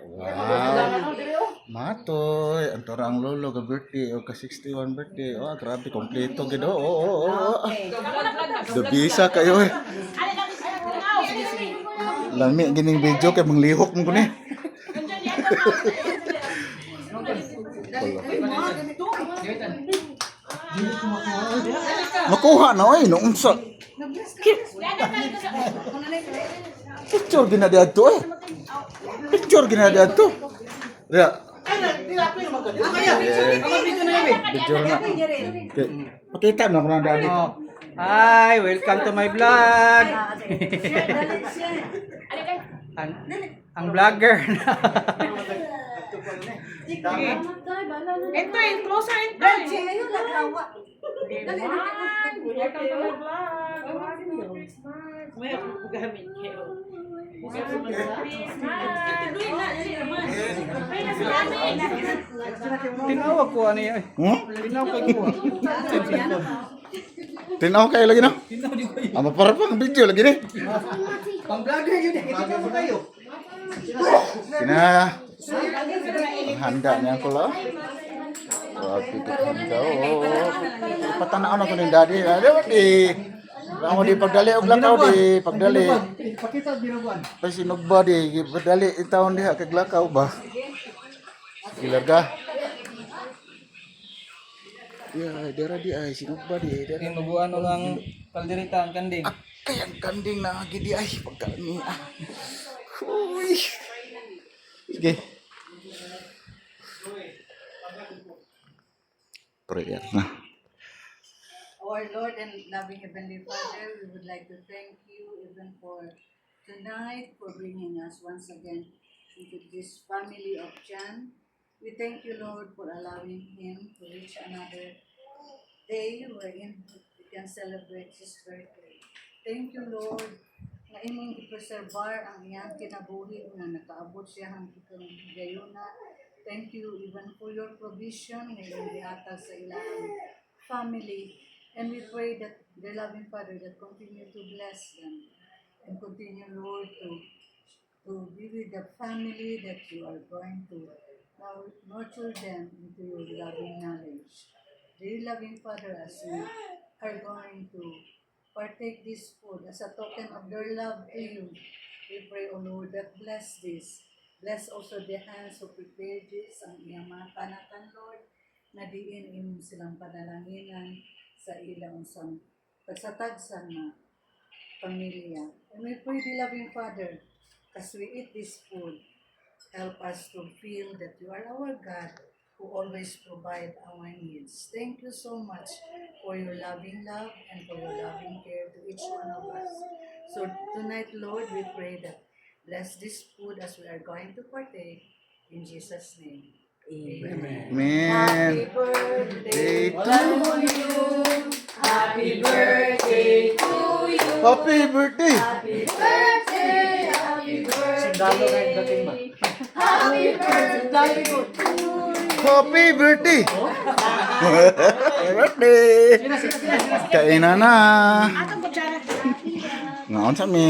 Wow. Matoy, ang torang lolo ka birthday o ka 61 birthday. Oh, grabe kompleto gid. Oh. Dubisa kayo eh. Lami gining video kay manglihok mo ko ni. Makuha na oy no unsa. Picture ginadad to eh. Picture ginadad to. Ya. Picture na. Pakita na ko na dali. Hi, welcome to my vlog. ang vlogger na. Ito yung closer ito. Welcome to my vlog. May gamit kayo. Tinawag ko ano yan. Tinawag ko. Tinaw kayo lagi na. Ama para pang video lagi ni. Pang vlogger yun eh. Kita mo kayo. Kina handa niya ko la. Grabe ka handa. Patanaw na ko ni daddy. Di. Ako di pagdali og lakaw di pagdali. Pakita binubuan. Pag sinugba di pagdali itawon diha kag lakaw ba. Gilaga. Ya, dera di ay sinugba di. Binubuan ng kalderita ang kanding. Ay, ang kanding na gidi ay pagkani ah. Uy. Sige. Prayer na. Our Lord and loving Heavenly Father, we would like to thank you even for tonight, for bringing us once again into this family of Jan. We thank you, Lord, for allowing him to reach another day wherein we can celebrate his birthday. Thank you, Lord, na imong i-preservar ang iyang kinabuhi na nakaabot siya hanggang gayuna. Thank you even for your provision na iyong dihatag sa ilang family. And we pray that, dear loving Father, that continue to bless them and continue, Lord, to be with the family that you are going to nurture them into your loving knowledge. Dear loving Father, as we are going to partake this food as a token of their love to you, we pray, O Lord, that bless this. Bless also the hands who prepared this, ang iyang mga kanakan, Lord, na diin imong silang panalanginan sa ilang sang pagsatagsan na pamilya. And we pray, the loving Father, as we eat this food, help us to feel that you are our God who always provide our needs. Thank you so much for your loving love and for your loving care to each one of us. So tonight, Lord, we pray that bless this food as we are going to partake in Jesus' name. Amen. Man. Happy birthday Day to you. Happy birthday to you. Happy birthday. Happy birthday. Happy Sundalo na yung dating ba? birthday. Happy birthday to you. Happy birthday. Birthday. Kainan na. Ngaon sa mi.